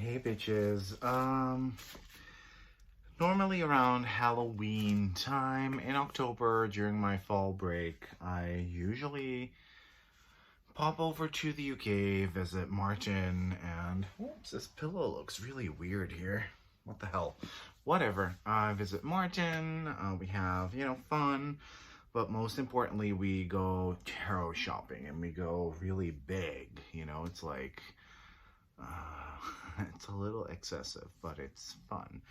Hey bitches. Normally around Halloween time in October during my fall break, I usually pop over to the UK, visit Martin, and oops, this pillow looks really weird here. What the hell? Whatever. I visit Martin, we have, fun, but most importantly, we go tarot shopping and we go really big. It's like it's a little excessive, but it's fun.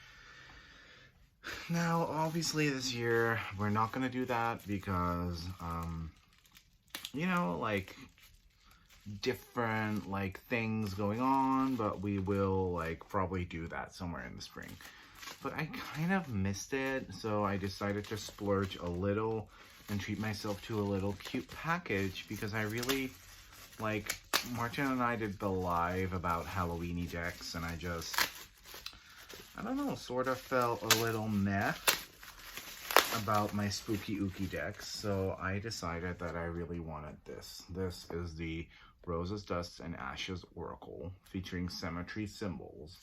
Now, obviously, this year we're not gonna do that because, like different things going on. But we will probably do that somewhere in the spring. But I kind of missed it, so I decided to splurge a little and treat myself to a little cute package because I really like. Martin and I did the live about Halloweeny decks, and I don't know, sort of felt a little meh about my spooky ooky decks, so I decided that I really wanted this. This is the Roses, Dust, and Ashes Oracle, featuring Cemetery Symbols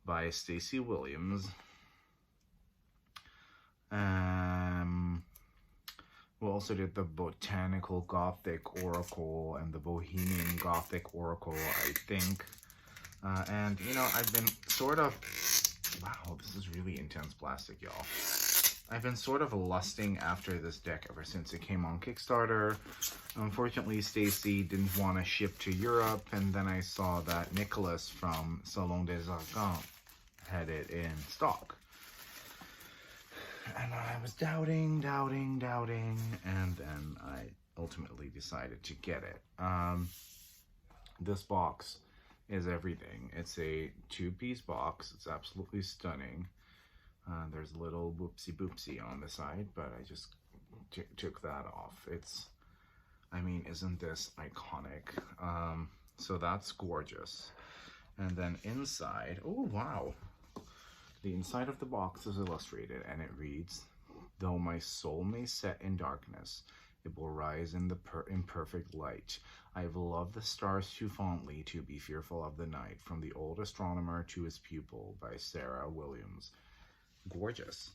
by Stacey Williams. We also did the Botanical Gothic Oracle and the Bohemian Gothic Oracle, I think. And, I've been sort of... Wow, this is really intense plastic, y'all. I've been sort of lusting after this deck ever since it came on Kickstarter. Unfortunately, Stacey didn't want to ship to Europe, and then I saw that Nicholas from Salon des Arcans had it in stock. And I was doubting, and then I ultimately decided to get it. This box is everything. It's a 2-piece box. It's absolutely stunning. There's a little boopsie boopsie on the side, but I just took that off. Isn't this iconic? So that's gorgeous. And then inside, oh wow. The inside of the box is illustrated, and it reads, "Though my soul may set in darkness, it will rise in the imperfect light. I have loved the stars too fondly to be fearful of the night. From the old astronomer to his pupil," by Sarah Williams. Gorgeous.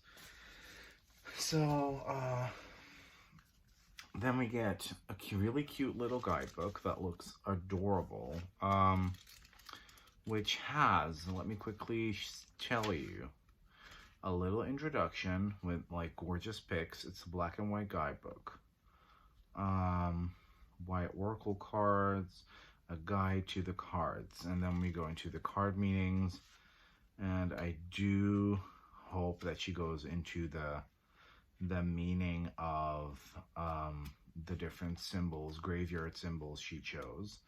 So, then we get a really cute little guidebook that looks adorable, which has, let me quickly tell you, a little introduction with gorgeous pics. It's a black and white guidebook. White oracle cards, a guide to the cards, and then we go into the card meanings, and I do hope that she goes into the meaning of the different symbols, graveyard symbols she chose.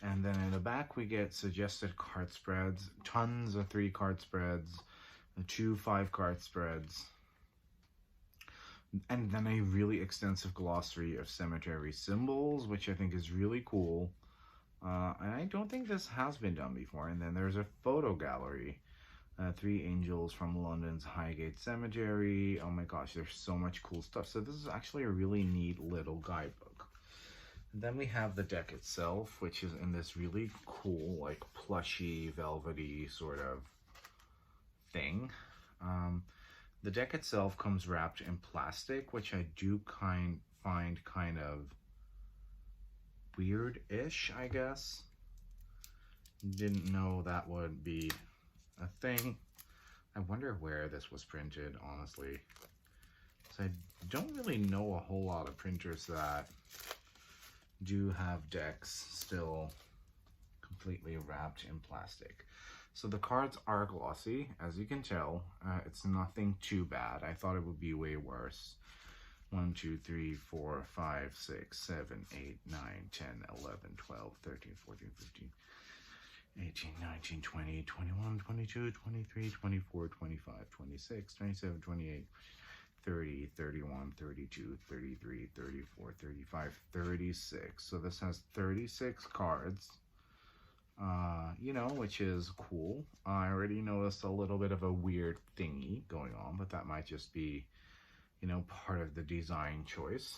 And then in the back we get suggested card spreads, tons of 3-card spreads, 2 5-card spreads, and then a really extensive glossary of cemetery symbols, which I think is really cool. And I don't think this has been done before. And then there's a photo gallery. 3 angels from London's Highgate Cemetery. Oh my gosh, there's so much cool stuff. So this is actually a really neat little guidebook. And then we have the deck itself, which is in this really cool, plushy, velvety sort of thing. The deck itself comes wrapped in plastic, which I do find kind of weird-ish, I guess. Didn't know that would be a thing. I wonder where this was printed, honestly. So I don't really know a whole lot of printers that do have decks still completely wrapped in plastic. So the cards are glossy, as you can tell. It's nothing too bad. I thought it would be way worse. 1, 2, 3, 4, 5, 6, 7, 8, 9, 10, 11, 12, 13, 14, 15, 18, 19, 20, 21, 22, 23, 24, 25, 26, 27, 28, 30, 31, 32, 33, 34, 35, 36. So this has 36 cards. Which is cool. I already noticed a little bit of a weird thingy going on, but that might just be, part of the design choice.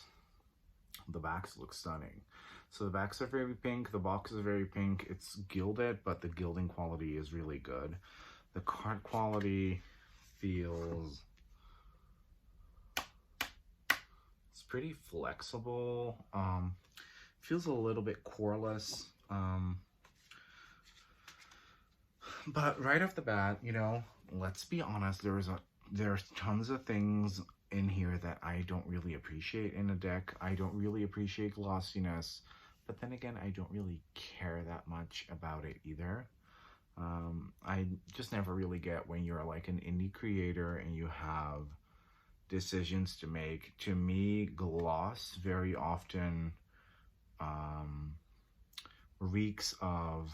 The backs look stunning. So the backs are very pink, the box is very pink. It's gilded, but the gilding quality is really good. The card quality feels, it's pretty flexible. Feels a little bit coreless. But right off the bat, you know, let's be honest, there's tons of things in here that I don't really appreciate in a deck. I don't really appreciate glossiness, but then again, I don't really care that much about it either. I just never really get when you're like an indie creator and you have decisions to make. To me, gloss very often reeks of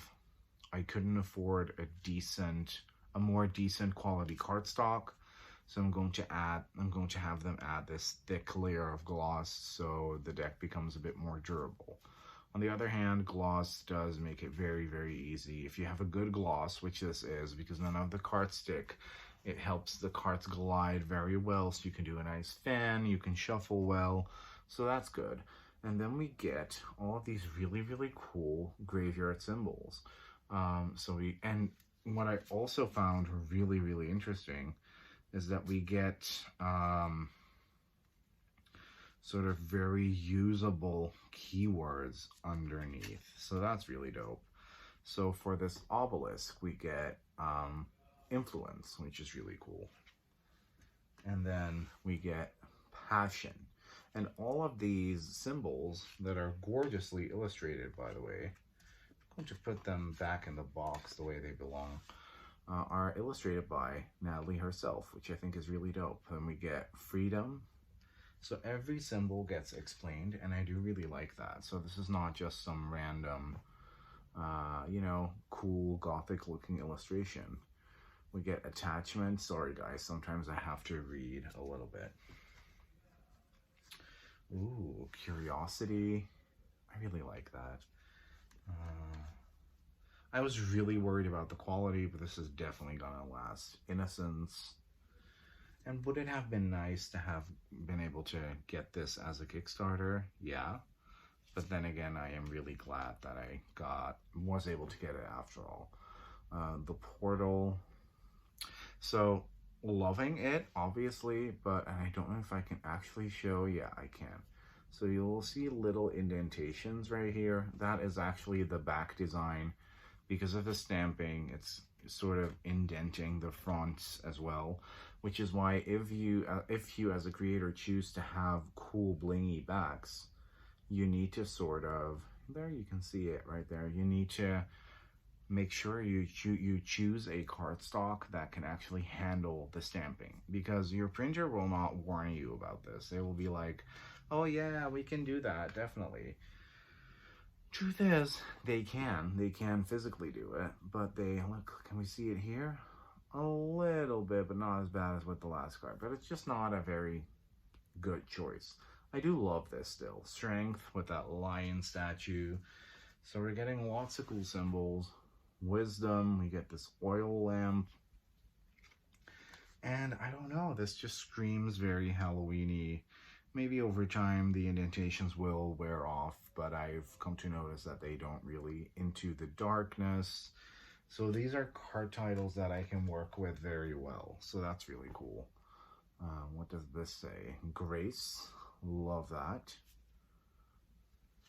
I couldn't afford a more decent quality cardstock. So I'm going to have them add this thick layer of gloss so the deck becomes a bit more durable. On the other hand, gloss does make it very, very easy. If you have a good gloss, which this is, because none of the cards stick, it helps the cards glide very well, so you can do a nice fan, you can shuffle well, so that's good. And then we get all of these really, really cool graveyard symbols. And what I also found really, really interesting is that we get sort of very usable keywords underneath. So that's really dope. So for this obelisk, we get influence, which is really cool. And then we get passion. And all of these symbols that are gorgeously illustrated, by the way, I'm going to put them back in the box the way they belong, are illustrated by Natalie herself, which I think is really dope. Then we get freedom. So every symbol gets explained, and I do really like that. So this is not just some random, you know, cool gothic looking illustration. We get attachment. Sorry guys, sometimes I have to read a little bit. Ooh, curiosity. I really like that. I was really worried about the quality, but this is definitely gonna last. Innocence. And would it have been nice to have been able to get this as a Kickstarter? Yeah. But then again, I am really glad that I was able to get it after all. The portal. So, loving it, obviously, but I don't know if I can actually show. Yeah, I can. So you'll see little indentations right here. That is actually the back design. Because of the stamping, it's sort of indenting the fronts as well, which is why if you as a creator choose to have cool blingy backs, you need to sort of, there you can see it right there, you need to make sure you choose a cardstock that can actually handle the stamping, because your printer will not warn you about this. They will be like, oh yeah, we can do that, definitely. Truth is, they can physically do it, but look, can we see it here? A little bit, but not as bad as with the last card, but it's just not a very good choice. I do love this still. Strength with that lion statue. So we're getting lots of cool symbols. Wisdom, we get this oil lamp. And I don't know, this just screams very Halloween-y. Maybe over time the indentations will wear off, but I've come to notice that they don't really into the darkness. So these are card titles that I can work with very well. So that's really cool. What does this say? Grace. Love that.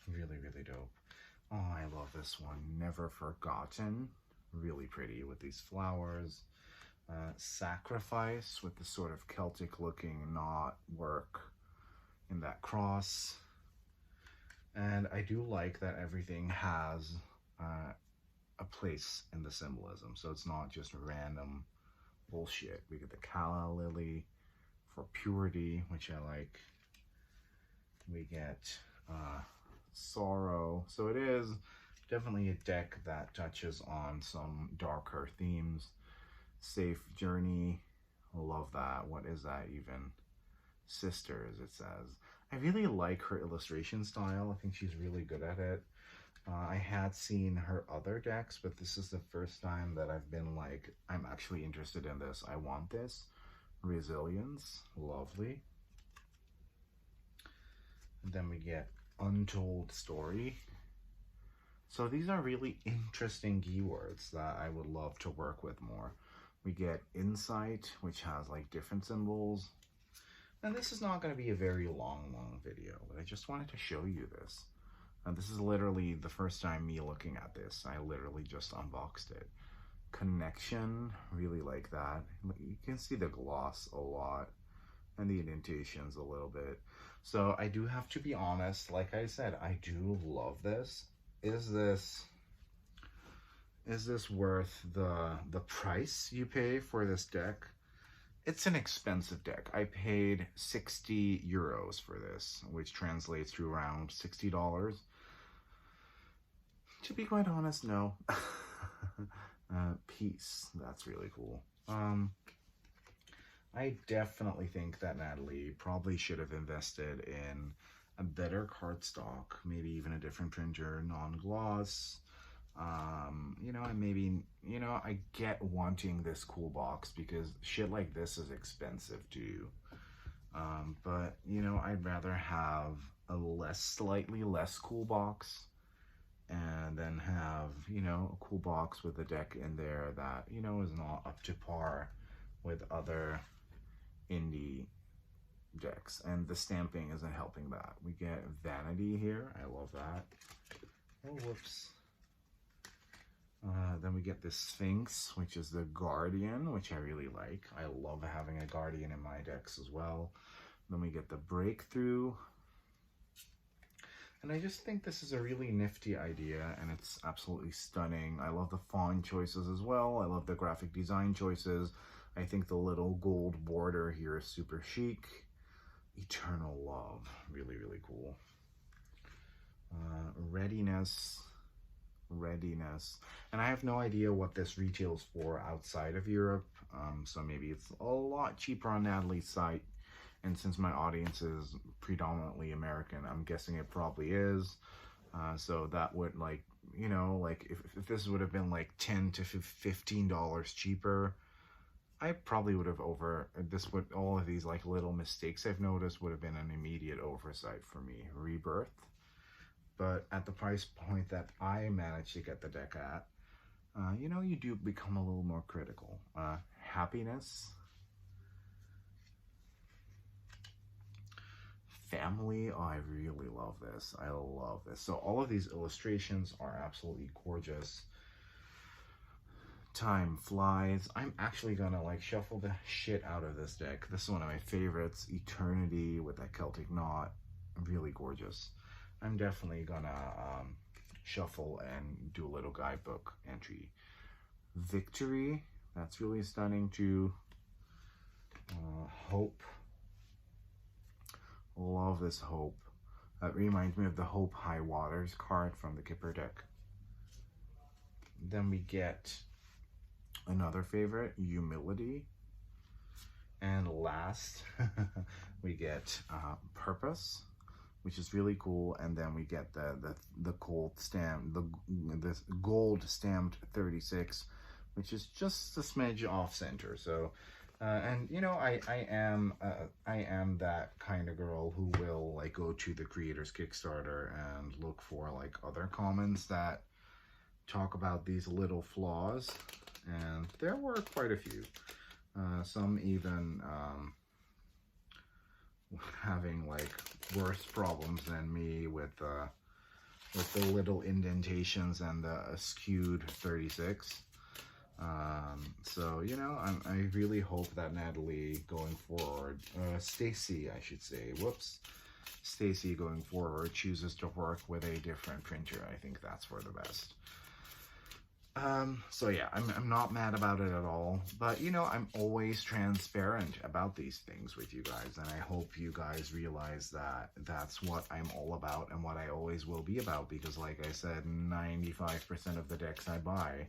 Really, really dope. Oh, I love this one. Never Forgotten. Really pretty with these flowers. Sacrifice with the sort of Celtic looking knot work in that cross. And I do like that everything has a place in the symbolism, so it's not just random bullshit. We get the calla lily for purity, which I like. We get sorrow. So it is definitely a deck that touches on some darker themes. Safe journey. Love that. What is that even? Sisters, it says. I really like her illustration style. I think she's really good at it. I had seen her other decks, but this is the first time that I've been like, I'm actually interested in this. I want this. Resilience. Lovely. And then we get untold story. So these are really interesting keywords that I would love to work with more. We get insight, which has like different symbols. And this is not going to be a very long video, but I just wanted to show you this. And this is literally the first time me looking at this. I literally just unboxed it. Connection, really like that. You can see the gloss a lot and the indentations a little bit. So I do have to be honest, like I said, I do love this. Is this worth the price you pay for this deck? It's an expensive deck. I paid 60 euros for this, which translates to around $60. To be quite honest, no. Peace. That's really cool. I definitely think that Natalie probably should have invested in a better cardstock, maybe even a different printer, non-gloss. You know, and maybe, you know, I get wanting this cool box because shit like this is expensive too. But, you know, I'd rather have a slightly less cool box and then have, you know, a cool box with a deck in there that, you know, is not up to par with other indie decks. And the stamping isn't helping that. We get Vanity here. I love that. Oh, whoops. Then we get the Sphinx, which is the Guardian, which I really like. I love having a Guardian in my decks as well. Then we get the Breakthrough. And I just think this is a really nifty idea, and it's absolutely stunning. I love the font choices as well. I love the graphic design choices. I think the little gold border here is super chic. Eternal Love, really, really cool. Readiness. And I have no idea what this retails for outside of Europe, so maybe it's a lot cheaper on Natalie's site, and since my audience is predominantly American, I'm guessing it probably is. So that would, like, you know, like if this would have been like $10 to $15 cheaper, I probably would have all of these like little mistakes I've noticed would have been an immediate oversight for me. Rebirth. But at the price point that I managed to get the deck at, you know, you do become a little more critical. Happiness. Family. Oh, I really love this. I love this. So all of these illustrations are absolutely gorgeous. Time flies. I'm actually gonna like shuffle the shit out of this deck. This is one of my favorites. Eternity with that Celtic knot. Really gorgeous. I'm definitely gonna shuffle and do a little guidebook entry. Victory, that's really stunning too. Hope, love this Hope. That reminds me of the Hope High Waters card from the Kipper deck. Then we get another favorite, Humility. And last, we get Purpose, which is really cool. And then we get the gold stamp, this gold stamped 36, which is just a smidge off center. So, and you know, I am that kind of girl who will like go to the creator's Kickstarter and look for like other comments that talk about these little flaws, and there were quite a few. Some even having like worse problems than me with the little indentations and the skewed 36. So, you know, I really hope that Natalie going forward, Stacy, I should say, whoops, Stacy going forward chooses to work with a different printer. I think that's for the best. So yeah, I'm not mad about it at all, but you know, I'm always transparent about these things with you guys, and I hope you guys realize that that's what I'm all about and what I always will be about, because like I said, 95% of the decks I buy,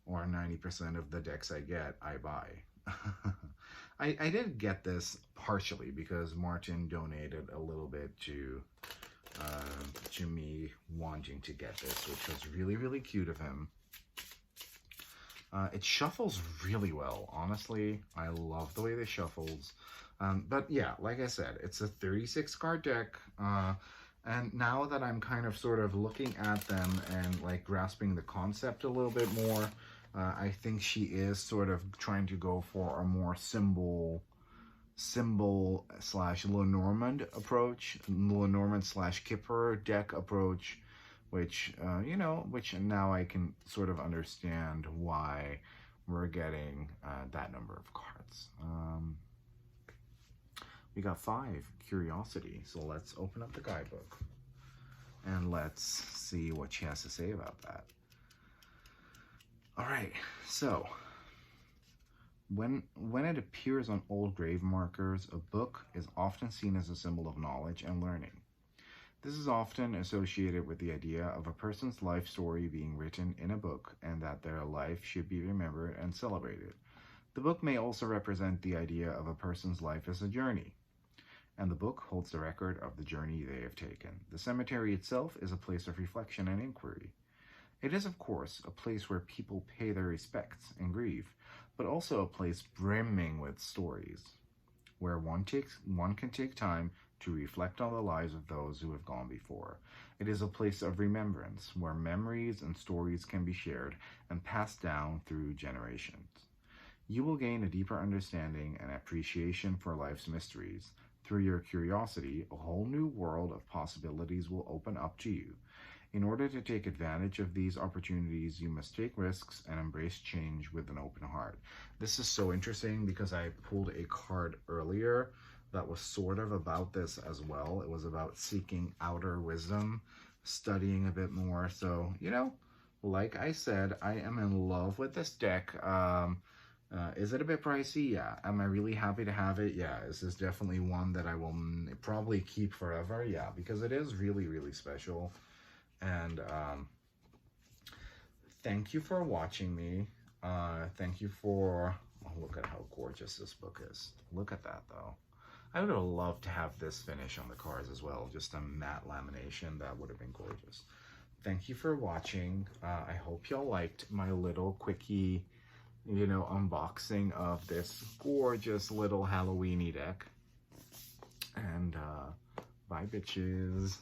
or 90% of the decks I get, I buy. I did get this partially because Martin donated a little bit to me wanting to get this, which was really, really cute of him. It shuffles really well, honestly. I love the way this shuffles. But yeah, like I said, it's a 36 card deck. And now that I'm kind of sort of looking at them and like grasping the concept a little bit more, I think she is sort of trying to go for a more symbol slash Lenormand approach, Lenormand slash Kipper deck approach, which, which now I can sort of understand why we're getting that number of cards. We got 5, Curiosity. So let's open up the guidebook and let's see what she has to say about that. All right, so when it appears on old grave markers, a book is often seen as a symbol of knowledge and learning. This is often associated with the idea of a person's life story being written in a book and that their life should be remembered and celebrated. The book may also represent the idea of a person's life as a journey, and the book holds the record of the journey they have taken. The cemetery itself is a place of reflection and inquiry. It is, of course, a place where people pay their respects and grieve, but also a place brimming with stories, where one can take time to reflect on the lives of those who have gone before. It is a place of remembrance, where memories and stories can be shared and passed down through generations. You will gain a deeper understanding and appreciation for life's mysteries. Through your curiosity, a whole new world of possibilities will open up to you. In order to take advantage of these opportunities, you must take risks and embrace change with an open heart. This is so interesting because I pulled a card earlier that was sort of about this as well. It was about seeking outer wisdom, studying a bit more. So, like I said, I am in love with this deck. Is it a bit pricey? Yeah. Am I really happy to have it? Yeah. This is definitely one that I will probably keep forever. Yeah, because it is really, really special. And thank you for watching me. Thank you for... Oh, look at how gorgeous this book is. Look at that, though. I would have loved to have this finish on the cards as well. Just a matte lamination. That would have been gorgeous. Thank you for watching. I hope y'all liked my little quickie, unboxing of this gorgeous little Halloween-y deck. And bye, bitches.